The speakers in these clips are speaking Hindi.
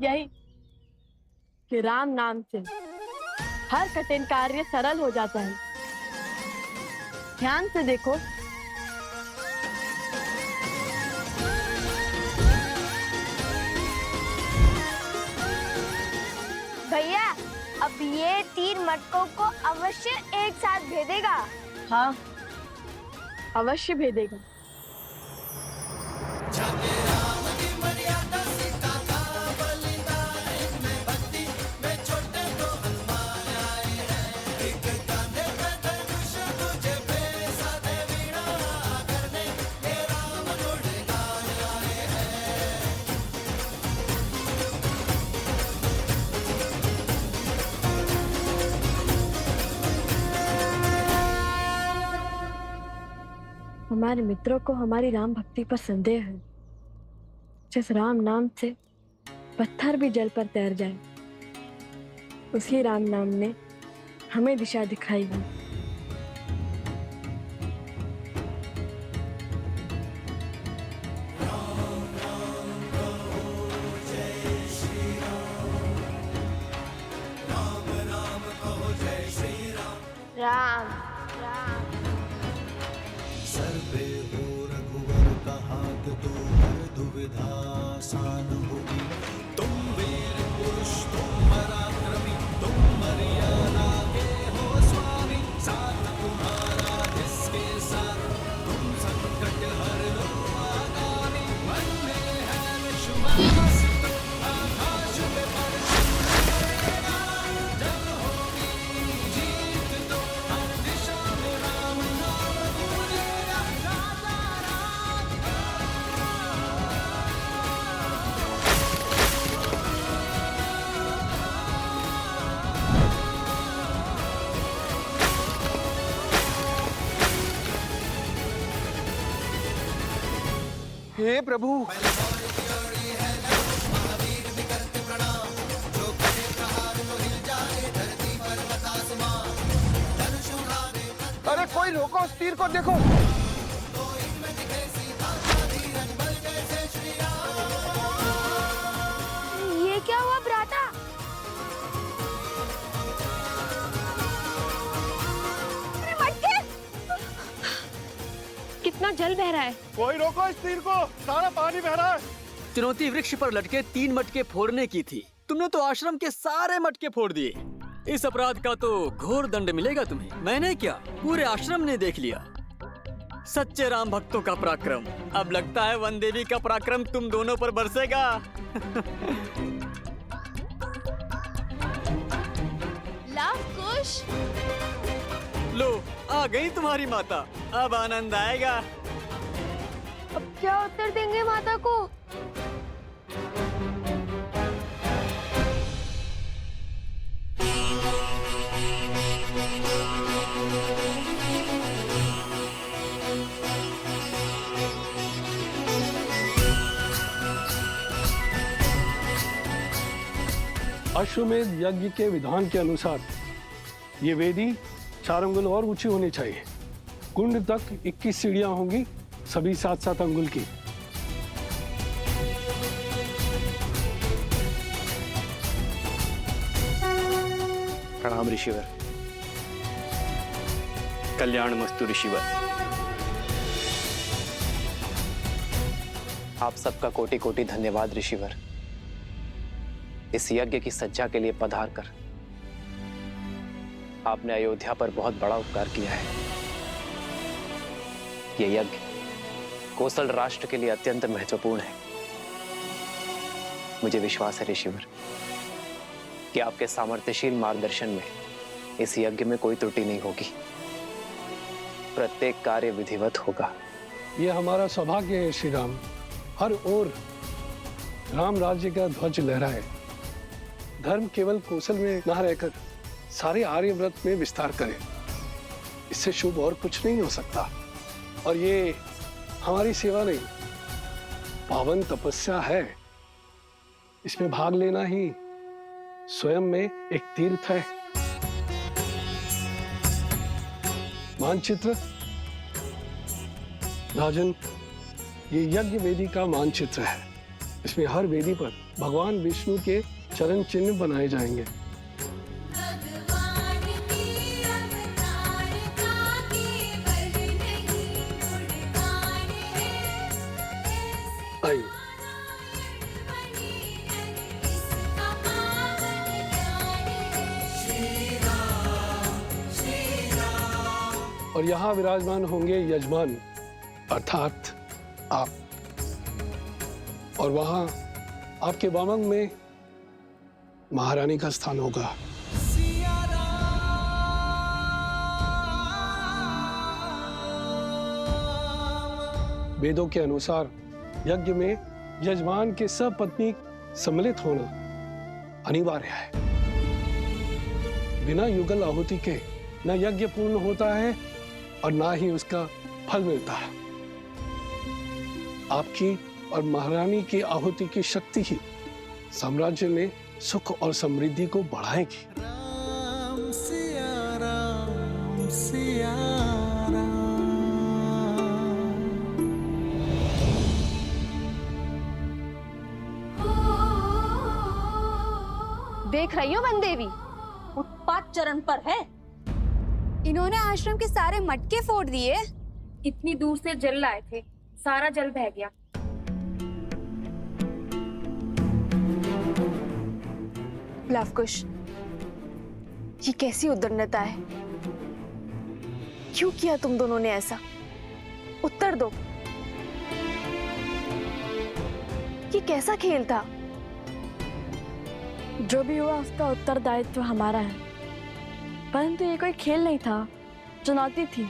यही कि राम नाम से हर कठिन कार्य सरल हो जाता है। ध्यान से देखो, भैया अब ये 3 मटकों को अवश्य एक साथ भेदेगा। हाँ, अवश्य भेदेगा। हमारे मित्रों को हमारी राम भक्ति पर संदेह है। जिस राम नाम से पत्थर भी जल पर तैर जाए, उसी राम नाम ने हमें दिशा दिखाई है। राम राम सर पे हो रघुवर का हाथ तो हर दुविधा आसान होगी। तुम वीर पुरुष, तुम पराक्रमी, तुम मर्यादा के हो स्वामी। साथ तुम्हारा जिसके साथ, तुम संकट हर लो आगामी। मन में है विश्वास, आकाश में पड़ेगा। जब होगी जीत तो हर दिशा में राम नाम गूंजेगा। राजा राम हे प्रभु, अरे कोई रोको, उस तीर को देखो। ये क्या हुआ भ्राता? अरे मटके! कितना जल बह रहा है। कोई रोको इस तीर को, सारा पानी बह रहा है। चुनौती वृक्ष पर लटके 3 मटके फोड़ने की थी। तुमने तो आश्रम के सारे मटके फोड़ दिए। इस अपराध का तो घोर दंड मिलेगा तुम्हें। मैंने क्या, पूरे आश्रम ने देख लिया। सच्चे राम भक्तों का पराक्रम। अब लगता है वन देवी का पराक्रम तुम दोनों पर बरसेगा। लव कुश, लो, आ गई तुम्हारी माता। अब आनंद आएगा। अब क्या उत्तर देंगे माता को? अश्वमेध यज्ञ के विधान के अनुसार ये वेदी 4 अंगुल और ऊंची होनी चाहिए। कुंड तक 21 सीढ़ियां होंगी, सभी 7-7 अंगुल की। प्रणाम ऋषिवर। कल्याण मस्तु ऋषिवर। आप सबका कोटि कोटि धन्यवाद ऋषिवर। इस यज्ञ की सज्जा के लिए पधार कर आपने अयोध्या पर बहुत बड़ा उपकार किया है। यह यज्ञ कोसल राष्ट्र के लिए अत्यंत महत्वपूर्ण है। मुझे विश्वास है ऋषिवर कि आपके सामर्थ्यशील मार्गदर्शन में इस यज्ञ में कोई त्रुटि नहीं होगी। प्रत्येक कार्य विधिवत होगा। ये हमारा सौभाग्य है श्री राम। हर ओर राम राज्य का ध्वज लहराए। धर्म केवल कौशल में न रहकर सारे आर्यव्रत में विस्तार करे। इससे शुभ और कुछ नहीं हो सकता। और ये हमारी सेवा नहीं, पावन तपस्या है। इसमें भाग लेना ही स्वयं में एक तीर्थ है। मानचित्र राजन, ये यज्ञ वेदी का मानचित्र है। इसमें हर वेदी पर भगवान विष्णु के चरण चिन्ह बनाए जाएंगे। आइए। और यहाँ विराजमान होंगे यजमान अर्थात आप, और वहां आपके वामंग में महारानी का स्थान होगा। वेदों के अनुसार यज्ञ में यजमान के सपत्नी सम्मिलित होना अनिवार्य है। बिना युगल आहुति के न यज्ञ पूर्ण होता है और ना ही उसका फल मिलता है। आपकी और महारानी की आहुति की शक्ति ही साम्राज्य में सुख और समृद्धि को बढ़ाएगी। राम सिया राम सिया राम। देख रही हो वनदेवी, उत्पात चरण पर है। इन्होंने आश्रम के सारे मटके फोड़ दिए। इतनी दूर से जल लाए थे, सारा जल बह गया। लवकुश, ये कैसी उद्दंडता है? क्यों किया तुम दोनों ने ऐसा? उत्तर दो। ये कैसा खेल था? जो भी हुआ उसका उत्तरदायित्व हमारा है, परंतु ये कोई खेल नहीं था, चुनौती थी।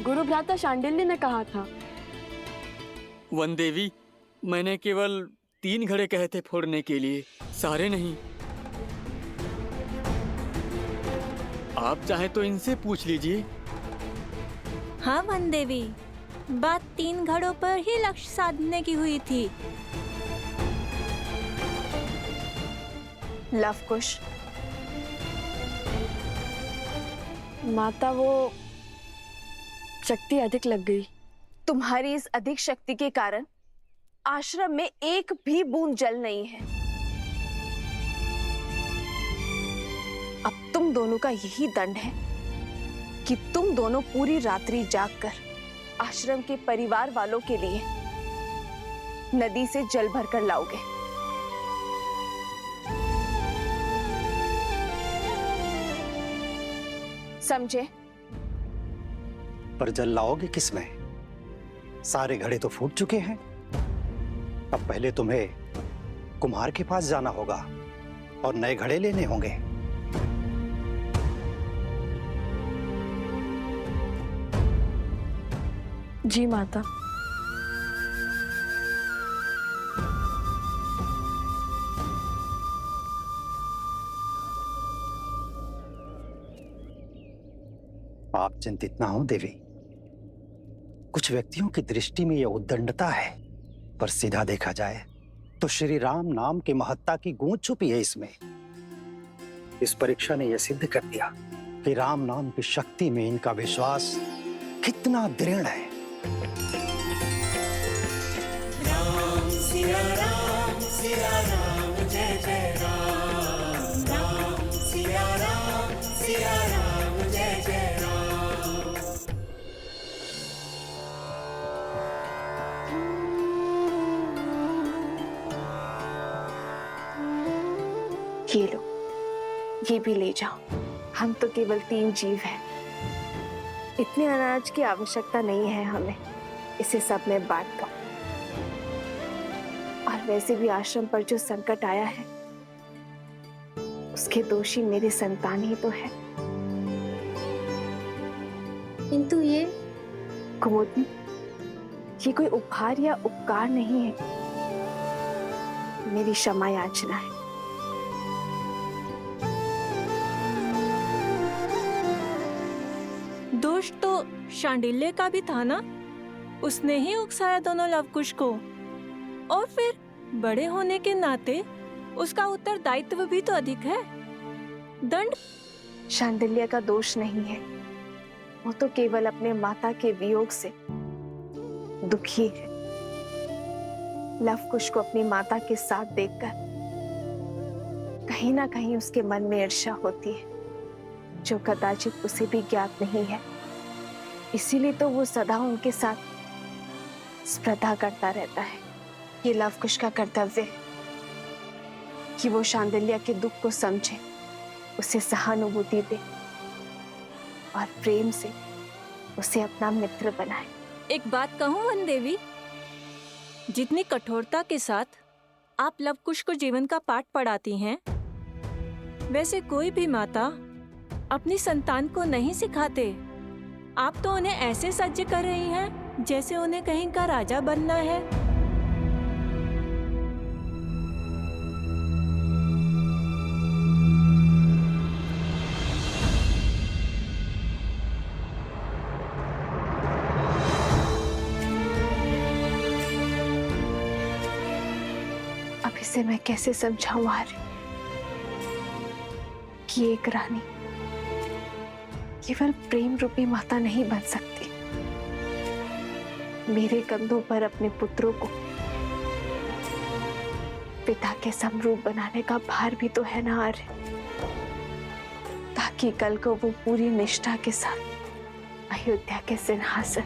गुरु भ्राता शांडिल्य ने कहा था। वनदेवी, मैंने केवल 3 घड़े कहे थे फोड़ने के लिए, सारे नहीं। आप चाहे तो इनसे पूछ लीजिए। हाँ वनदेवी, बात 3 घड़ों पर ही लक्ष्य साधने की हुई थी। लवकुश, माता वो शक्ति अधिक लग गई। तुम्हारी इस अधिक शक्ति के कारण आश्रम में एक भी बूंद जल नहीं है। अब तुम दोनों का यही दंड है कि तुम दोनों पूरी रात्रि जागकर आश्रम के परिवार वालों के लिए नदी से जल भरकर लाओगे। समझे? पर जल लाओगे किसमें? सारे घड़े तो फूट चुके हैं। अब पहले तुम्हें कुम्हार के पास जाना होगा और नए घड़े लेने होंगे। जी माता। आप चिंतित ना हो देवी। कुछ व्यक्तियों की दृष्टि में यह उद्दंडता है, पर सीधा देखा जाए तो श्री राम नाम की महत्ता की गूंज छुपी है इसमें। इस परीक्षा ने यह सिद्ध कर दिया कि राम नाम की शक्ति में इनका विश्वास कितना दृढ़ है। राम सिया राम जय जय राम। राम सिया राम जय जय राम। ये लो, ये भी ले जाओ। हम तो केवल 3 जीव हैं। इतने अनाज की आवश्यकता नहीं है हमें, इसे सब में बांट दो। और वैसे भी आश्रम पर जो संकट आया है उसके दोषी मेरी संतान ही तो है। किंतु ये कुमुदनी, ये कोई उपहार या उपकार नहीं है, मेरी क्षमा याचना है। दोष तो शांडिल्य का भी था ना, उसने ही उकसाया दोनों लवकुश को, और फिर बड़े होने के नाते उसका उत्तरदायित्व भी तो अधिक है। दंड शांडिल्य का दोष नहीं है, वो तो केवल अपने माता के वियोग से दुखी है। लव कुश को अपनी माता के साथ देखकर कहीं ना कहीं उसके मन में ईर्ष्या होती है, जो कदाचित उसे भी ज्ञात नहीं है। इसीलिए तो वो सदा उनके साथ स्पर्धा करता रहता है। ये लव कुश का कर्तव्य है कि वो शांडिल्य के दुख को समझे, उसे सहानुभूति दे और प्रेम से उसे अपना मित्र बनाए। एक बात कहूँ वन देवी, जितनी कठोरता के साथ आप लव कुश को जीवन का पाठ पढ़ाती हैं, वैसे कोई भी माता अपनी संतान को नहीं सिखाते। आप तो उन्हें ऐसे सज्ज कर रही हैं जैसे उन्हें कहीं का राजा बनना है। अब इसे मैं कैसे समझाऊं आर्य कि एक रानी केवल प्रेम रूपी माता नहीं बन सकती। मेरे कंधों पर अपने पुत्रों को पिता के समरूप बनाने का भार भी तो है ना आर्य, ताकि कल को वो पूरी निष्ठा के साथ अयोध्या के सिंहासन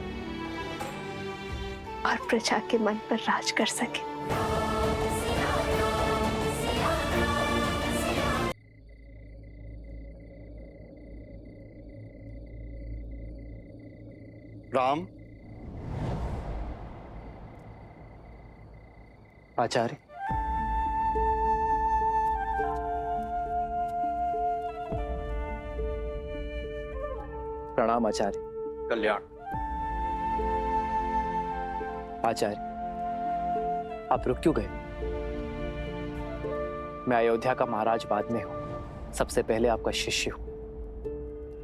और प्रजा के मन पर राज कर सके। राम। आचार्य, प्रणाम आचार्य। कल्याण। आचार्य, आप रुक क्यों गए? मैं अयोध्या का महाराज बाद में हूं, सबसे पहले आपका शिष्य हूं।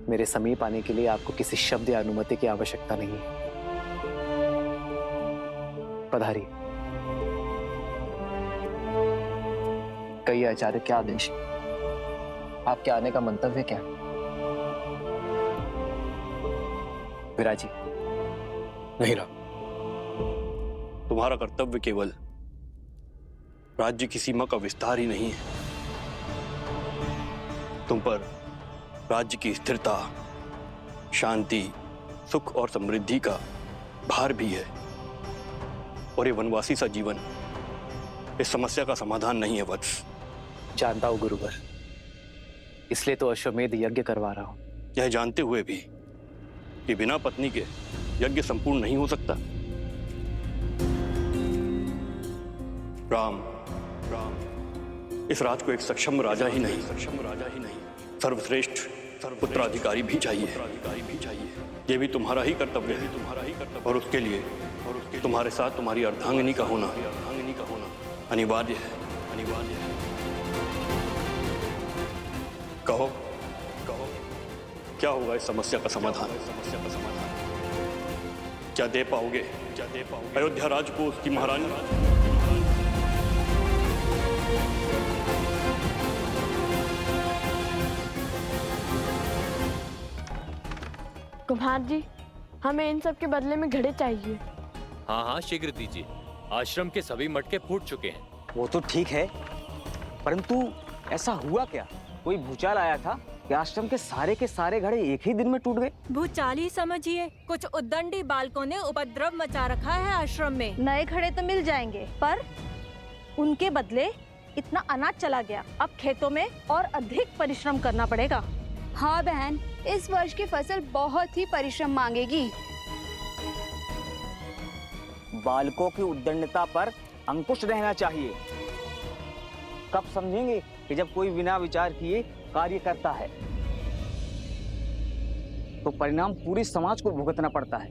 मेरे समीप आने के लिए आपको किसी शब्द या अनुमति की आवश्यकता नहीं है। पधारिए। कहिए आचार्य, क्या आदेश है? आपके आने का मंतव्य क्या है? विराजी। नहीं राम, तुम्हारा कर्तव्य केवल राज्य की सीमा का विस्तार ही नहीं है, तुम पर राज्य की स्थिरता, शांति, सुख और समृद्धि का भार भी है। और ये वनवासी सा जीवन इस समस्या का समाधान नहीं है वत्स। जानता हूं गुरुवर, इसलिए तो अश्वमेध यज्ञ करवा रहा हूं। यह जानते हुए भी कि बिना पत्नी के यज्ञ संपूर्ण नहीं हो सकता। राम, इस राज को एक सक्षम राजा ही नहीं, सर्वश्रेष्ठ पुत्राधिकारी भी चाहिए। ये भी तुम्हारा ही कर्तव्य है, और उसके लिए तुम्हारे साथ तुम्हारी अर्धांगिनी का होना अनिवार्य है। कहो, क्या होगा इस समस्या का समाधान? क्या दे पाओगे अयोध्या राज को उसकी महारानी? कुम्हार जी, हमें इन सब के बदले में घड़े चाहिए। हाँ हाँ, शीघ्र दीजिए। आश्रम के सभी मटके फूट चुके हैं। वो तो ठीक है, परंतु ऐसा हुआ क्या? कोई भूचाल आया था कि आश्रम के सारे घड़े एक ही दिन में टूट गए? भूचाल ही समझिए। कुछ उद्दंडी बालकों ने उपद्रव मचा रखा है आश्रम में। नए घड़े तो मिल जाएंगे, पर उनके बदले इतना अनाज चला गया। अब खेतों में और अधिक परिश्रम करना पड़ेगा। हाँ बहन, इस वर्ष की फसल बहुत ही परिश्रम मांगेगी। बालकों की उद्दंडता पर अंकुश रहना चाहिए। कब समझेंगे कि जब कोई बिना विचार किए कार्य करता है तो परिणाम पूरी समाज को भुगतना पड़ता है।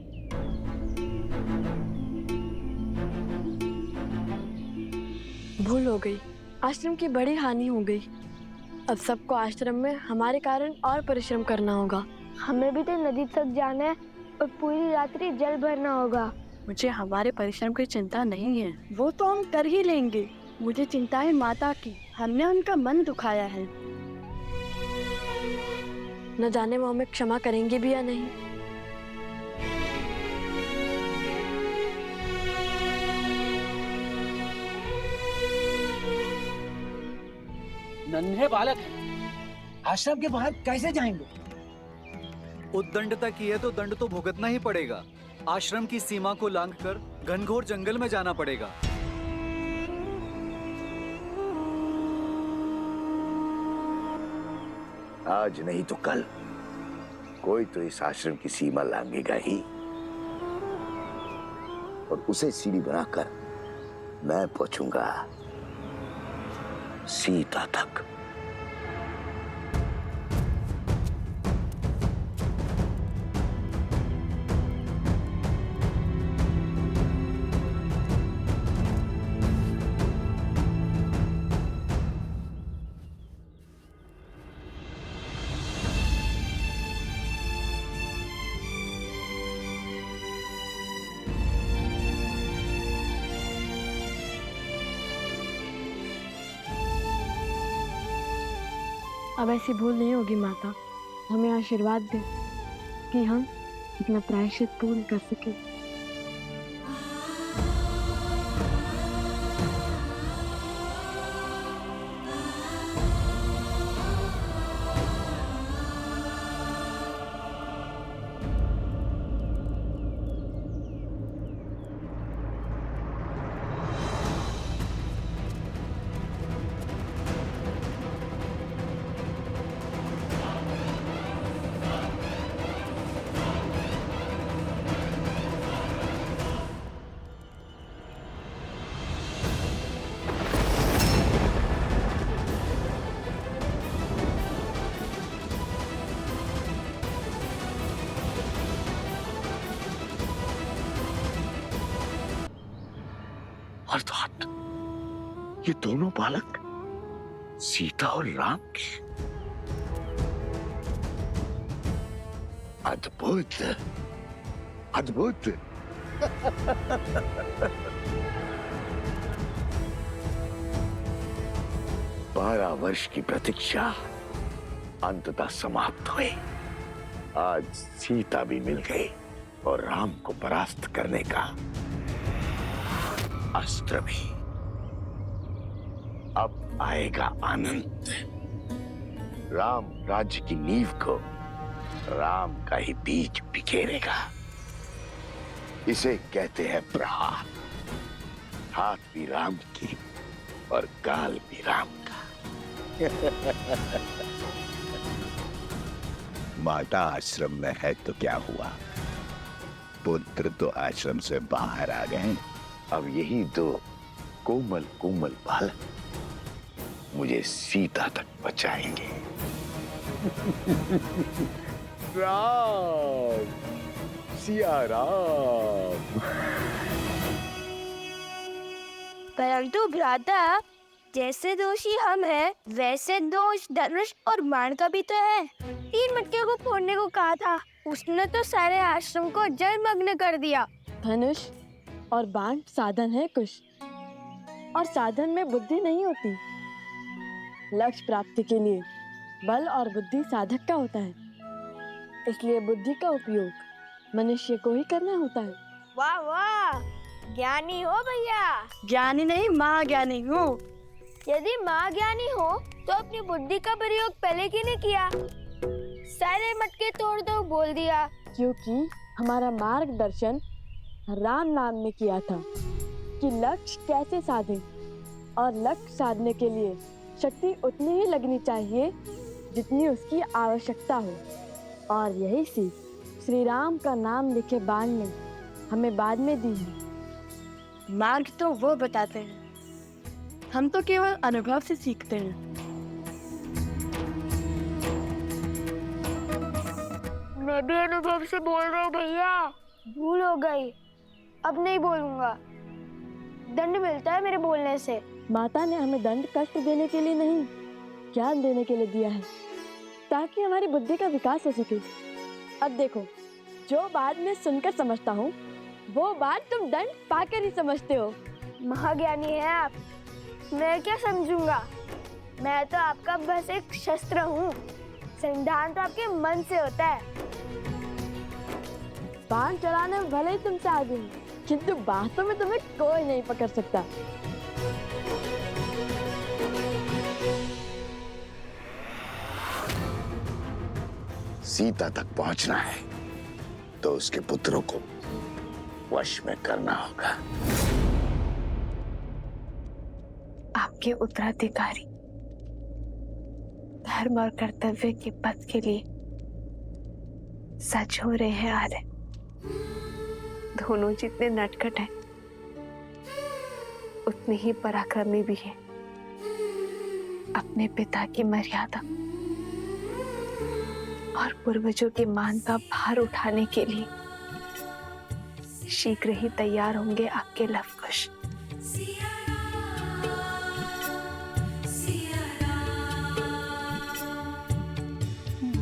भूल हो गई, आश्रम की बड़ी हानि हो गई। अब सबको आश्रम में हमारे कारण और परिश्रम करना होगा। हमें भी तो नदी तक जाना है और पूरी रात्रि जल भरना होगा। मुझे हमारे परिश्रम की चिंता नहीं है, वो तो हम कर ही लेंगे। मुझे चिंता है माता की, हमने उनका मन दुखाया है। न जाने वो हमें क्षमा करेंगे भी या नहीं। नन्हे बालक हैं। आश्रम के बाहर कैसे जाएंगे? उद्दंडता की है तो दंड तो भुगतना ही पड़ेगा। आश्रम की सीमा को लांघकर घनघोर जंगल में जाना पड़ेगा। आज नहीं तो कल कोई तो इस आश्रम की सीमा लांघेगा ही, और उसे सीढ़ी बनाकर मैं पहुंचूंगा सीता तक। अब ऐसी भूल नहीं होगी माता। हमें आशीर्वाद दे कि हम अपना प्रायश्चित पूर्ण कर सके। अर्थात ये दोनों बालक सीता और राम के। अद्भुत, अद्भुत। 12 वर्ष की प्रतीक्षा अंततः समाप्त हुई। आज सीता भी मिल गई और राम को परास्त करने का अस्त्र भी। अब आएगा आनंद। राम राज्य की नींव को राम का ही बीज बिखेरेगा। इसे कहते हैं प्रहार। हाथ भी राम की और काल भी राम का। माता आश्रम में है तो क्या हुआ, पुत्र तो आश्रम से बाहर आ गए। अब यही दो कोमल कोमल बालक मुझे सीता तक बचाएंगे। राम, सिया राम। परंतु भ्राता, जैसे दोषी हम हैं, वैसे दोष धनुष और बाण का भी तो है। 3 मटके को फोड़ने को कहा था, उसने तो सारे आश्रम को जलमग्न कर दिया। धनुष और बाण साधन है कुश, और साधन में बुद्धि नहीं होती। लक्ष्य प्राप्ति के लिए बल और बुद्धि साधक का होता है, इसलिए बुद्धि का उपयोग मनुष्य को ही करना होता है। वाह वाह, ज्ञानी हो भैया। ज्ञानी नहीं, महाज्ञानी हूँ। यदि महाज्ञानी हो तो अपनी बुद्धि का प्रयोग पहले क्यों नहीं किया? सारे मटके तोड़ दो बोल दिया। क्योंकि हमारा मार्गदर्शन राम नाम ने किया था कि लक्ष्य कैसे साधें, और लक्ष्य साधने के लिए शक्ति उतनी ही लगनी चाहिए जितनी उसकी आवश्यकता हो। और यही सीख श्री राम का नाम लिखे बाण ने हमें बाद में दी है। मार्ग तो वो बताते हैं, हम तो केवल अनुभव से सीखते हैं। मैं भी अनुभव से बोल रहा हूँ भैया। भूल हो गई, अब नहीं बोलूंगा। दंड मिलता है मेरे बोलने से। माता ने हमें दंड कष्ट देने के लिए नहीं, ज्ञान देने के लिए दिया है, ताकि हमारी बुद्धि का विकास हो सके। अब देखो, जो बात मैं सुनकर समझता हूँ वो बात तुम दंड पाकर ही समझते हो। महाज्ञानी है आप, मैं क्या समझूंगा? मैं तो आपका बस एक शस्त्र हूँ। संधान तो आपके मन से होता है। बाण चलाने में भले ही तुमसे आगे हूँ, किंतु बातों में तुम्हें कोई नहीं पकड़ सकता। सीता तक पहुंचना है तो उसके पुत्रों को वश में करना होगा। आपके उत्तराधिकारी धर्म और कर्तव्य के पथ के लिए सच हो रहे हैं आर्य। दोनों जितने नटखट हैं उतने ही पराक्रमी भी हैं। अपने पिता की मर्यादा और पूर्वजों के मान का भार उठाने के लिए शीघ्र ही तैयार होंगे आपके लवकुश।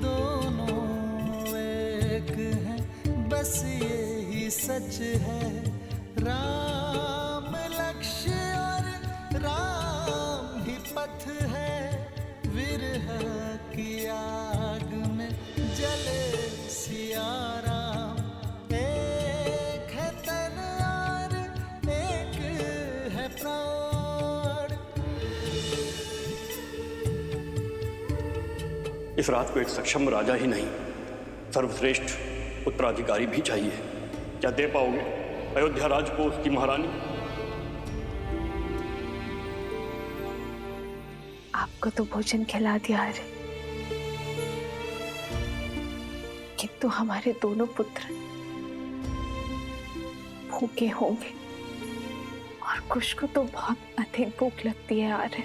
दोनों एक हैं, बस यही सच है। राम लक्ष्य और राम ही पथ है। विरह की आग में जले सिया राम। एक है तन और एक है प्राण। इस राज को एक सक्षम राजा ही नहीं, सर्वश्रेष्ठ उत्तराधिकारी भी चाहिए। क्या दे पाओगे अयोध्या राज को उसकी महारानी? आपको तो भोजन खिला दिया है, किंतु हमारे दोनों पुत्र भूखे होंगे और कुश को तो बहुत अधिक भूख लगती है आर्य।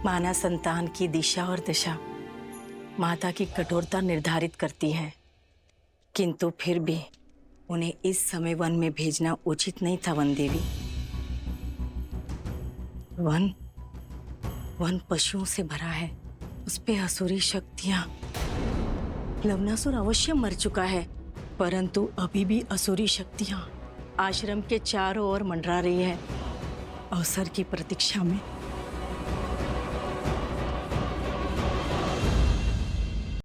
माना संतान की दिशा और दशा माता की कठोरता निर्धारित करती है, किंतु फिर भी उन्हें इस समय वन में भेजना उचित नहीं था। वन देवी, वन पशुओं से भरा है, उस पे असुरी शक्तियां। लवनासुर अवश्य मर चुका है, परंतु अभी भी असुरी शक्तियां आश्रम के चारों ओर मंडरा रही है, अवसर की प्रतीक्षा में।